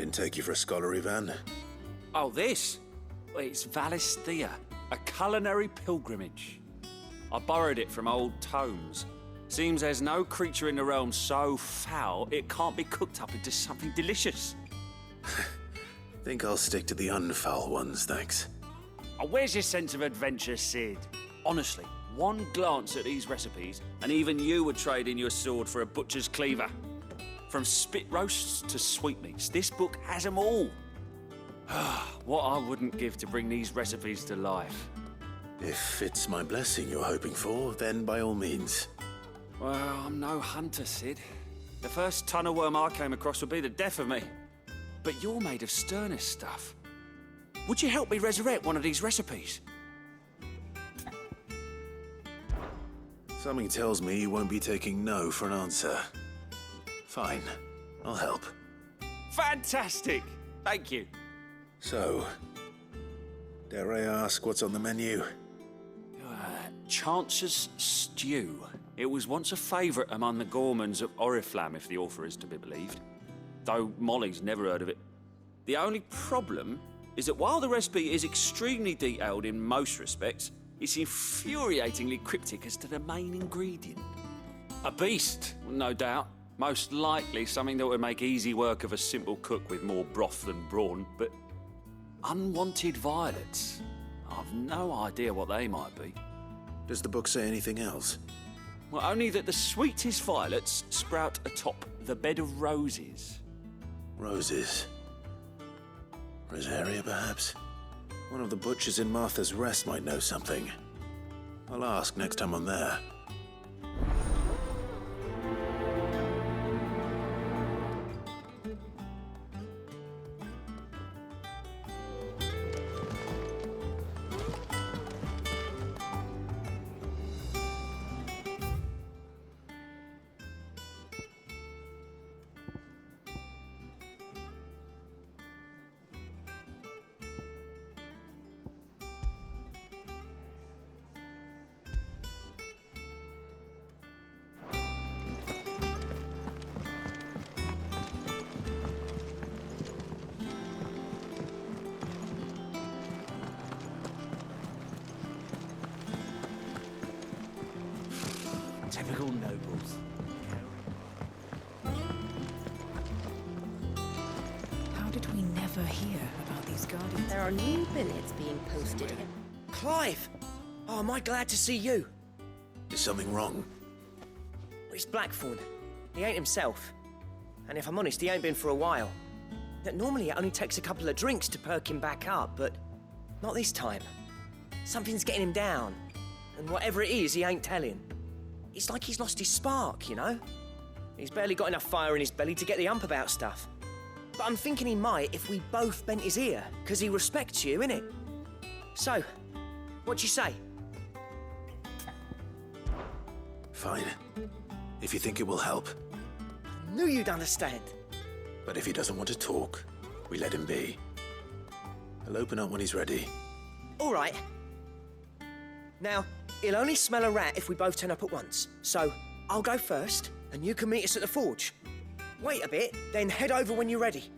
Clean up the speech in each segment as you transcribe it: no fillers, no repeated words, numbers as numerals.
didn't take you for a scholarly van. Oh, this? Well, it's Valisthea, a culinary pilgrimage. I borrowed it from old tomes. Seems there's no creature in the realm so foul it can't be cooked up into something delicious. Think I'll stick to the unfoul ones, thanks. Oh, where's your sense of adventure, Sid? Honestly, one glance at these recipes, and even you would trade in your sword for a butcher's cleaver. From spit roasts to sweetmeats, this book has them all. What I wouldn't give to bring these recipes to life. If it's my blessing you're hoping for, then by all means. Well, I'm no hunter, Sid. The first tunnel worm I came across would be the death of me. But you're made of sterner stuff. Would you help me resurrect one of these recipes? Something tells me you won't be taking no for an answer. Fine, I'll help. Fantastic! Thank you. So, dare I ask what's on the menu? Chance's Stew. It was once a favourite among the gourmands of Oriflamme, if the author is to be believed. Though Molly's never heard of it. The only problem is that while the recipe is extremely detailed in most respects, it's infuriatingly cryptic as to the main ingredient. A beast, no doubt. Most likely something that would make easy work of a simple cook with more broth than brawn, but unwanted violets. I've no idea what they might be. Does the book say anything else? Well, only that the sweetest violets sprout atop the bed of roses. Roses. Rosaria, perhaps? One of the butchers in Martha's Rest might know something. I'll ask next time I'm there. Typical nobles. How did we never hear about these guardians? There are new billets being posted. Clive! Oh, am I glad to see you? Is something wrong? It's Blackthorn. He ain't himself. And if I'm honest, he ain't been for a while. Normally it only takes a couple of drinks to perk him back up, but not this time. Something's getting him down. And whatever it is, he ain't telling. It's like he's lost his spark, you know? He's barely got enough fire in his belly to get the ump about stuff. But I'm thinking he might if we both bent his ear, because he respects you, innit? So, what you say? Fine. If you think it will help. Knew you'd understand. But if he doesn't want to talk, we let him be. He'll open up when he's ready. All right. Now, he'll only smell a rat if we both turn up at once. So, I'll go first, and you can meet us at the forge. Wait a bit, then head over when you're ready.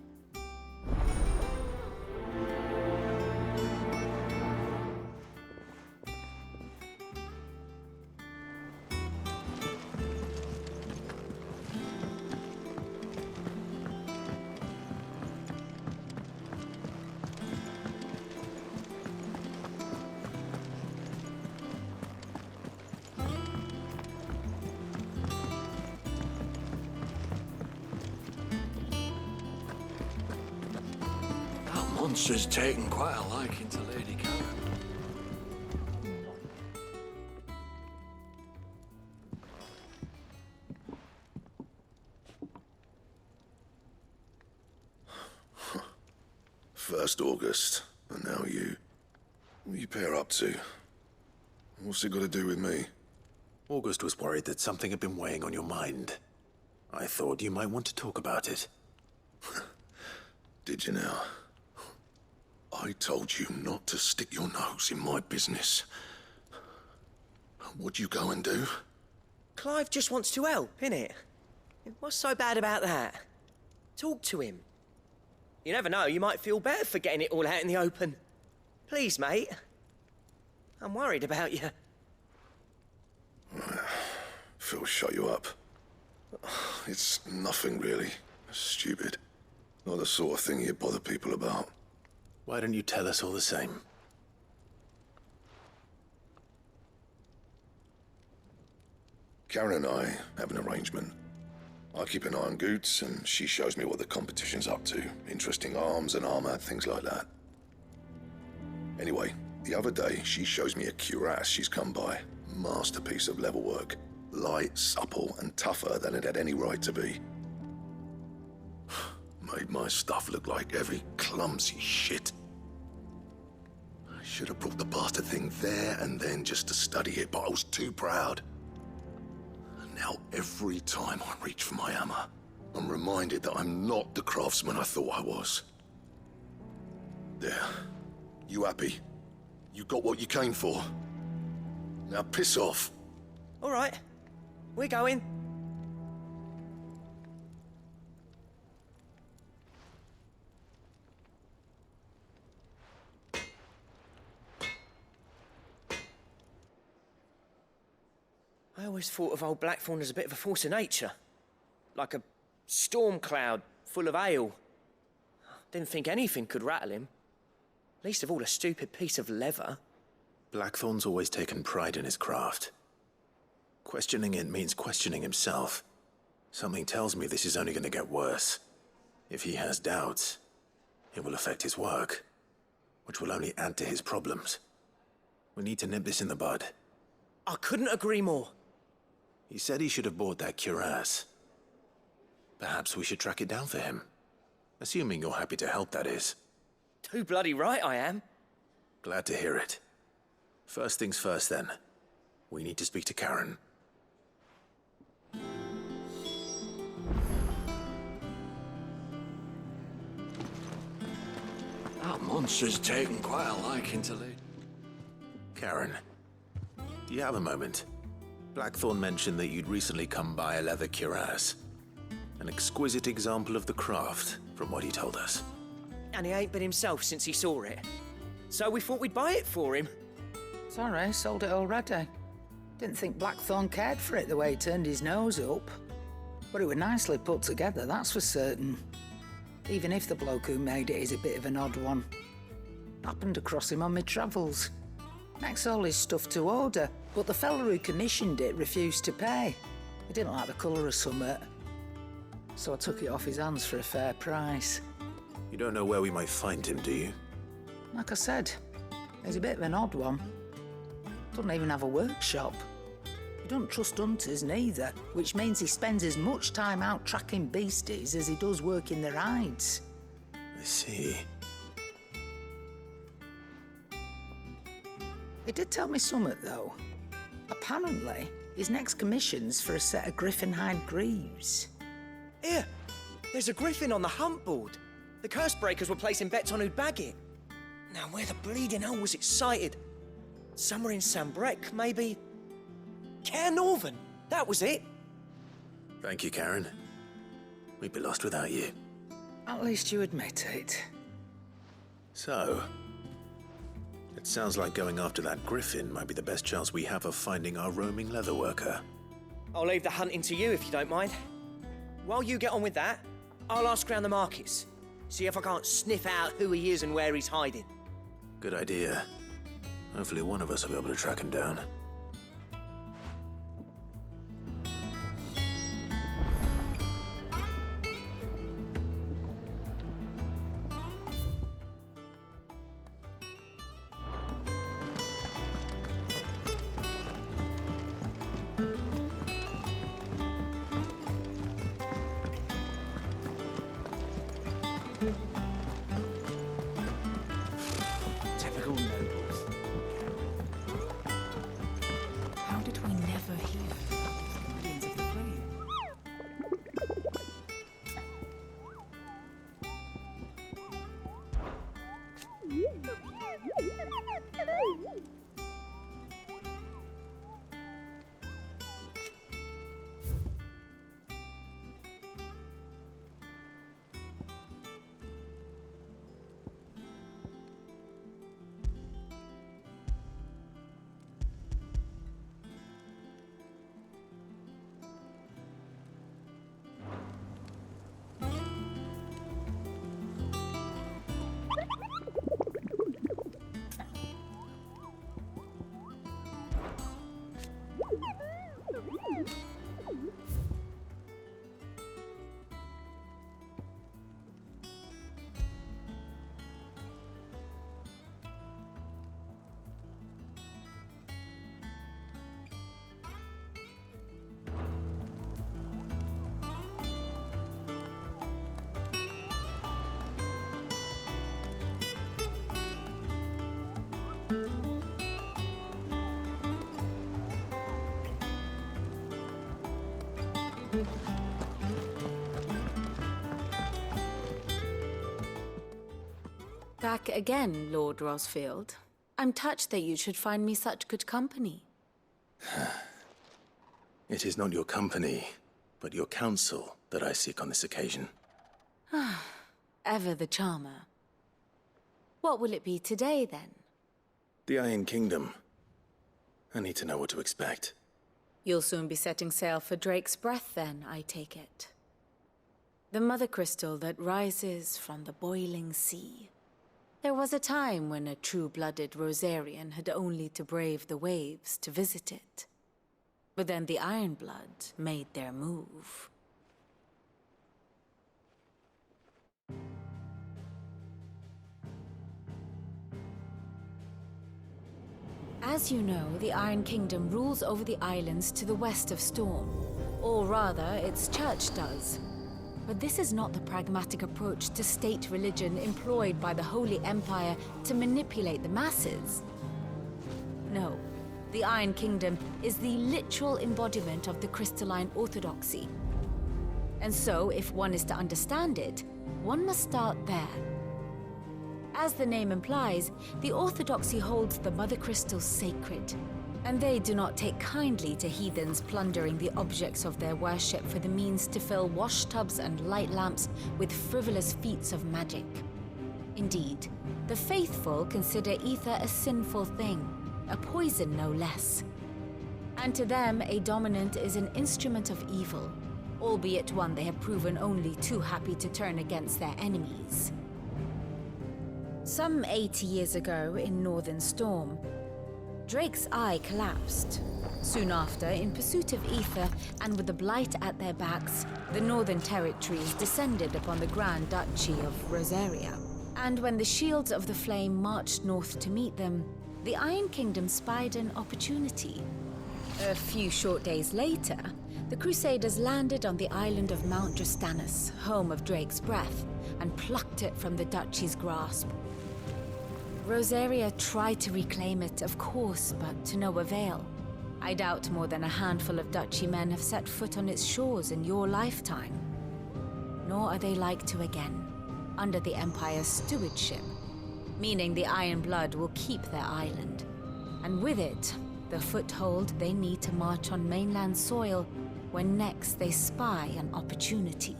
Monster's taken quite a liking to Lady Karen. First August, and now you. What are you pair up to? What's it got to do with me? August was worried that something had been weighing on your mind. I thought you might want to talk about it. Did you now? I told you not to stick your nose in my business. What'd you go and do? Clive just wants to help, innit? What's so bad about that? Talk to him. You never know, you might feel better for getting it all out in the open. Please, mate. I'm worried about you. Phil shut you up. It's nothing really. Stupid. Not the sort of thing you bother people about. Why don't you tell us all the same? Karen and I have an arrangement. I keep an eye on Goots, and she shows me what the competition's up to. Interesting arms and armor, things like that. Anyway, the other day, she shows me a cuirass she's come by. Masterpiece of level work. Light, supple, and tougher than it had any right to be. Made my stuff look like heavy, clumsy shit. I should have brought the bastard thing there and then just to study it, but I was too proud. And now every time I reach for my hammer, I'm reminded that I'm not the craftsman I thought I was. There. You happy? You got what you came for. Now piss off. All right, we're going. I always thought of old Blackthorn as a bit of a force of nature. Like a storm cloud full of ale. Didn't think anything could rattle him. Least of all a stupid piece of leather. Blackthorn's always taken pride in his craft. Questioning it means questioning himself. Something tells me this is only going to get worse. If he has doubts, it will affect his work, which will only add to his problems. We need to nip this in the bud. I couldn't agree more. He said he should have bought that cuirass. Perhaps we should track it down for him. Assuming you're happy to help, that is. Too bloody right I am. Glad to hear it. First things first, then. We need to speak to Karen. That monster's taken quite a liking to Lady. Karen, do you have a moment? Blackthorn mentioned that you'd recently come by a leather cuirass. An exquisite example of the craft, from what he told us. And he ain't been himself since he saw it. So we thought we'd buy it for him. Sorry, sold it already. Didn't think Blackthorn cared for it the way he turned his nose up. But it was nicely put together, that's for certain. Even if the bloke who made it is a bit of an odd one. Happened across him on my travels. Makes all his stuff to order, but the fella who commissioned it refused to pay. He didn't like the colour of summit. So I took it off his hands for a fair price. You don't know where we might find him, do you? Like I said, he's a bit of an odd one. Doesn't even have a workshop. He doesn't trust hunters neither, which means he spends as much time out tracking beasties as he does working their hides. I see. He did tell me something, though. Apparently, his next commission's for a set of griffin hide greaves. Here, there's a griffin on the hunt board. The curse breakers were placing bets on who'd bag it. Now, where the bleeding hell was it sighted? Somewhere in Sambrec, maybe? Caernarvon, that was it. Thank you, Karen. We'd be lost without you. At least you admit it. So, it sounds like going after that griffin might be the best chance we have of finding our roaming leatherworker. I'll leave the hunting to you if you don't mind. While you get on with that, I'll ask around the markets. See if I can't sniff out who he is and where he's hiding. Good idea. Hopefully one of us will be able to track him down. Typical nobles. How did we never hear about these guardians of the flame? Back again, Lord Rosfield. I'm touched that you should find me such good company. It is not your company, but your counsel that I seek on this occasion. Ever the charmer. What will it be today, then? The Iron Kingdom. I need to know what to expect. You'll soon be setting sail for Drake's Breath, then, I take it. The mother crystal that rises from the boiling sea. There was a time when a true-blooded Rosarian had only to brave the waves to visit it. But then the Ironblood made their move. As you know, the Iron Kingdom rules over the islands to the west of Storm. Or rather, its church does. But this is not the pragmatic approach to state religion employed by the Holy Empire to manipulate the masses. No, the Iron Kingdom is the literal embodiment of the crystalline orthodoxy. And so, if one is to understand it, one must start there. As the name implies, the orthodoxy holds the mother crystals sacred, and they do not take kindly to heathens plundering the objects of their worship for the means to fill washtubs and light lamps with frivolous feats of magic. Indeed, the faithful consider ether a sinful thing, a poison no less. And to them, a dominant is an instrument of evil, albeit one they have proven only too happy to turn against their enemies. Some 80 years ago, in Northern Storm, Drake's eye collapsed. Soon after, in pursuit of ether and with the blight at their backs, the Northern Territories descended upon the Grand Duchy of Rosaria. And when the Shields of the Flame marched north to meet them, the Iron Kingdom spied an opportunity. A few short days later, the Crusaders landed on the island of Mount Drastanus, home of Drake's Breath, and plucked it from the duchy's grasp. Rosaria tried to reclaim it, of course, but to no avail. I doubt more than a handful of duchy men have set foot on its shores in your lifetime. Nor are they like to again, under the Empire's stewardship, meaning the Iron Blood will keep their island, and with it, the foothold they need to march on mainland soil when next they spy an opportunity.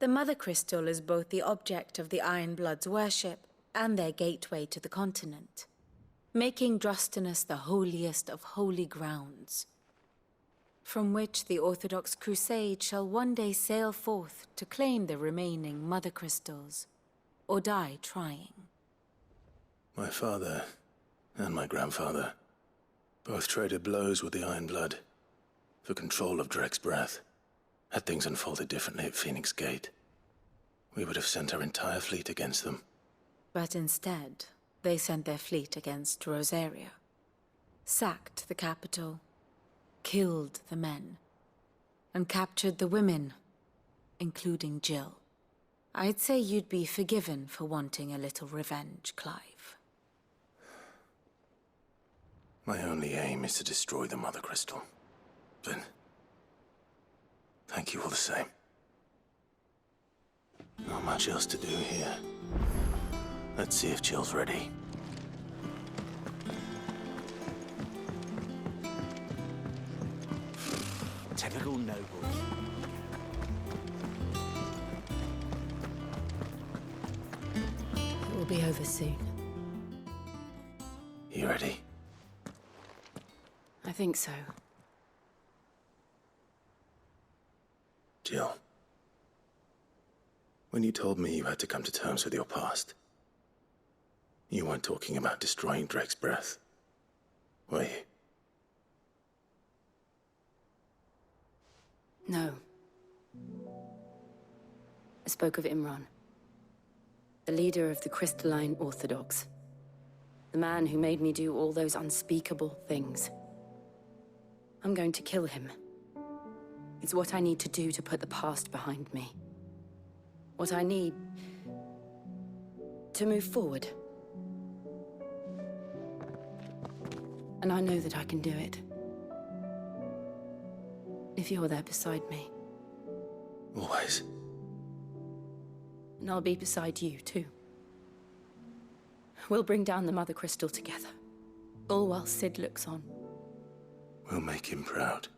The Mother Crystal is both the object of the Iron Blood's worship and their gateway to the continent, making Drastanus the holiest of holy grounds, from which the Orthodox Crusade shall one day sail forth to claim the remaining Mother Crystals, or die trying. My father and my grandfather both traded blows with the Iron Blood for control of Drake's Breath. Had things unfolded differently at Phoenix Gate, we would have sent our entire fleet against them. But instead, they sent their fleet against Rosaria, sacked the capital, killed the men, and captured the women, including Jill. I'd say you'd be forgiven for wanting a little revenge, Clive. My only aim is to destroy the Mother Crystal. But thank you all the same. Not much else to do here. Let's see if Jill's ready. Typical nobles. It will be over soon. You ready? I think so. Jill. When you told me you had to come to terms with your past, you weren't talking about destroying Drake's Breath, were you? No. I spoke of Imran, the leader of the Crystalline Orthodox. The man who made me do all those unspeakable things. I'm going to kill him. It's what I need to do to put the past behind me. What I need to move forward. And I know that I can do it. If you're there beside me. Always. And I'll be beside you, too. We'll bring down the Mother Crystal together. All while Sid looks on. We'll make him proud.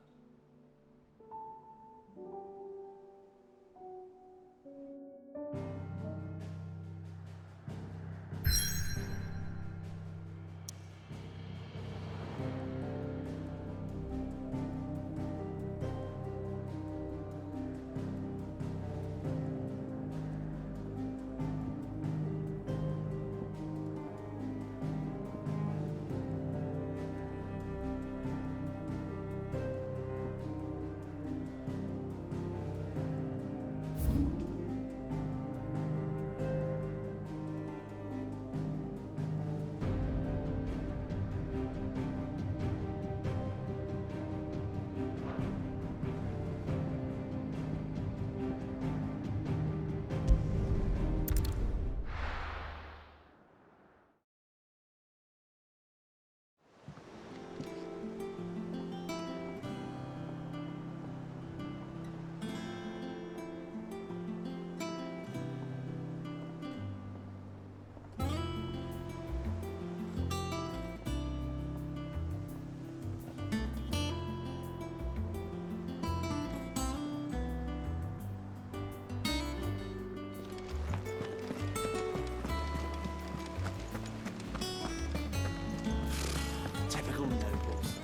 Typical nobles.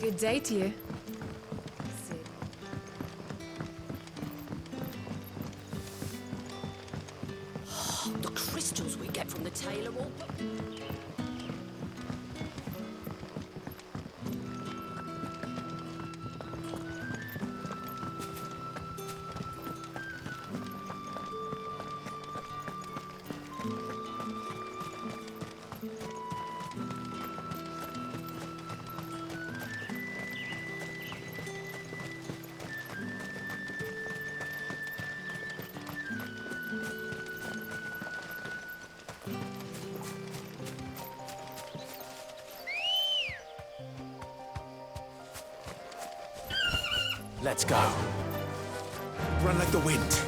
Good day to you. The crystals we get from the tailor will... Let's go. Run like the wind.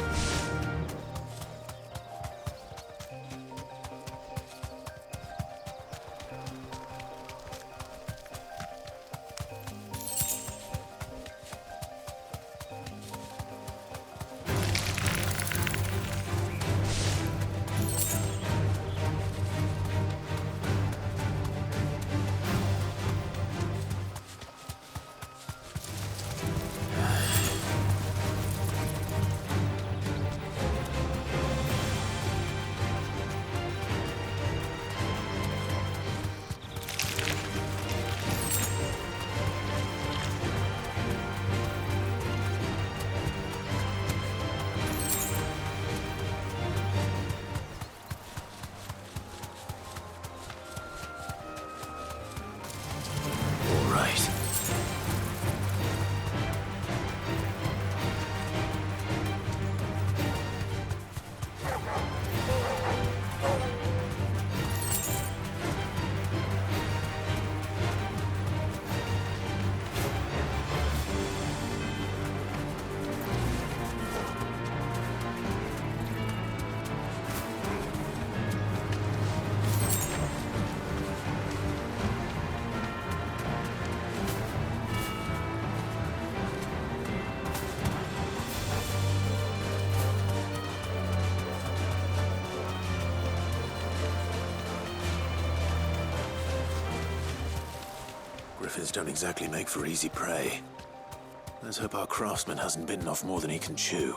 Griffins don't exactly make for easy prey. Let's hope our craftsman hasn't bitten off more than he can chew.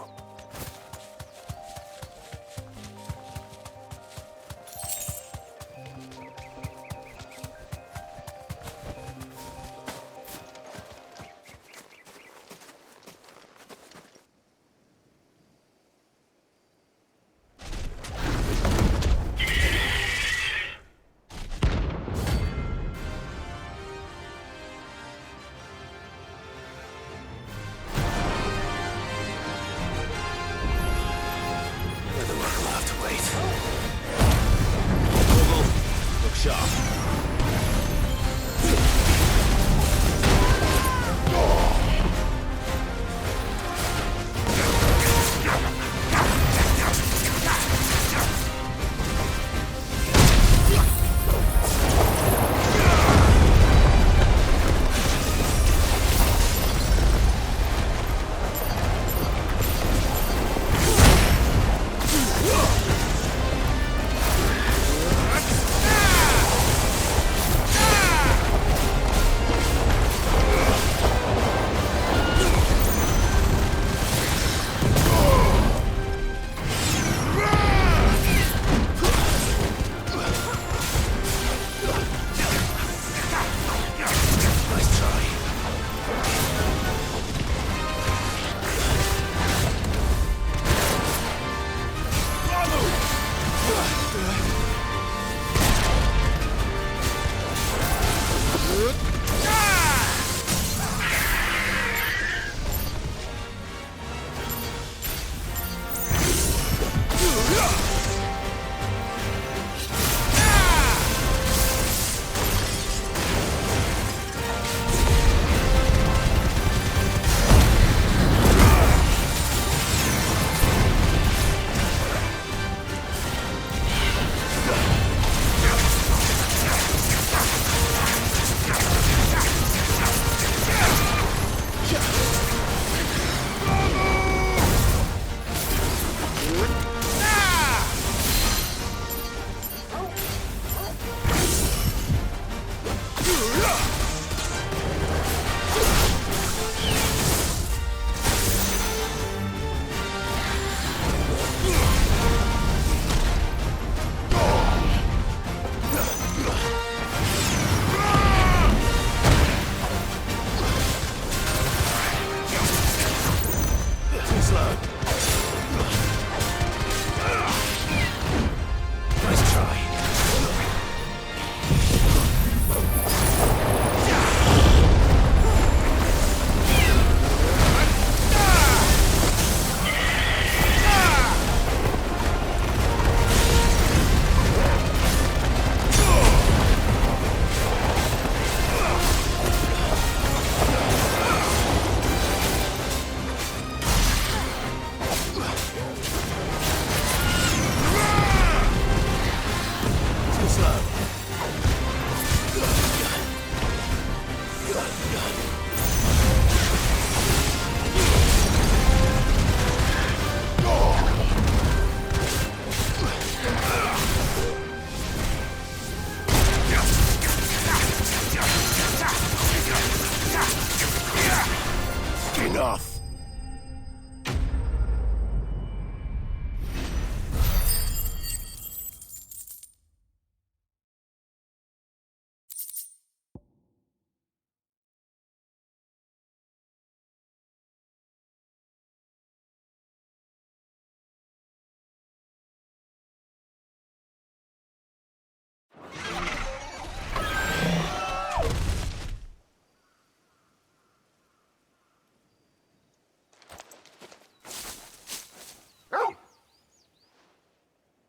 enough.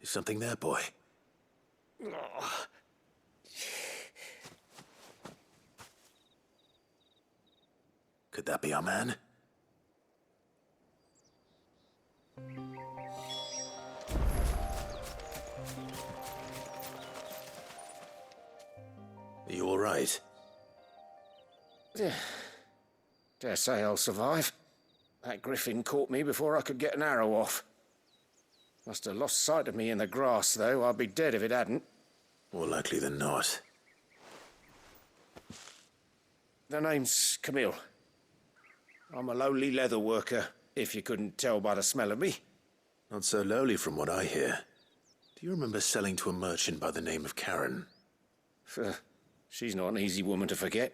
Is something there, boy? Could that be our man? Are you all right? Dare say I'll survive. That griffin caught me before I could get an arrow off. Must have lost sight of me in the grass, though. I'd be dead if it hadn't. More likely than not. The name's Camille. I'm a lowly leather worker, if you couldn't tell by the smell of me. Not so lowly from what I hear. Do you remember selling to a merchant by the name of Karen? She's not an easy woman to forget.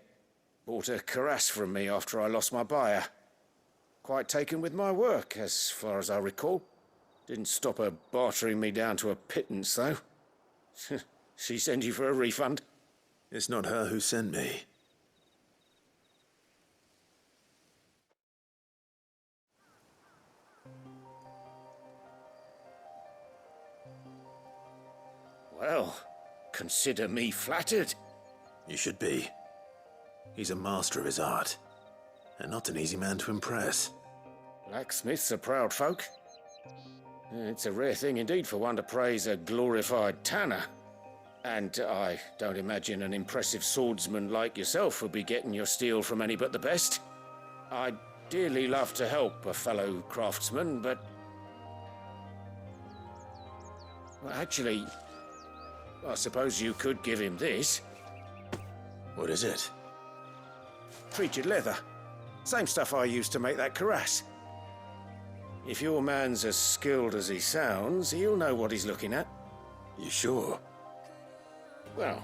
Bought a cuirass from me after I lost my buyer. Quite taken with my work, as far as I recall. Didn't stop her bartering me down to a pittance, though. She sent you for a refund? It's not her who sent me. Well, consider me flattered. You should be. He's a master of his art, and not an easy man to impress. Blacksmiths are proud folk. It's a rare thing indeed for one to praise a glorified tanner. And I don't imagine an impressive swordsman like yourself would be getting your steel from any but the best. I'd dearly love to help a fellow craftsman, but... Well, actually, I suppose you could give him this. What is it? Treated leather. Same stuff I used to make that cuirass. If your man's as skilled as he sounds, he'll know what he's looking at. You sure? Well,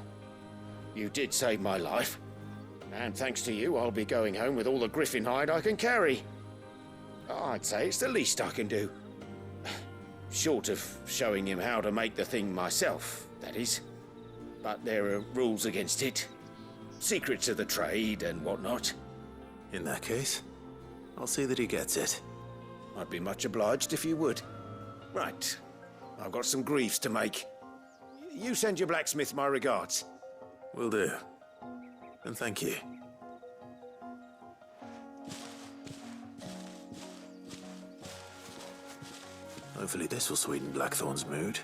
you did save my life. And thanks to you, I'll be going home with all the griffin hide I can carry. I'd say it's the least I can do. Short of showing him how to make the thing myself, that is. But there are rules against it. Secrets of the trade and whatnot. In that case, I'll see that he gets it. I'd be much obliged if you would. Right. I've got some greaves to make. You send your blacksmith my regards. Will do. And thank you. Hopefully this will sweeten Blackthorn's mood.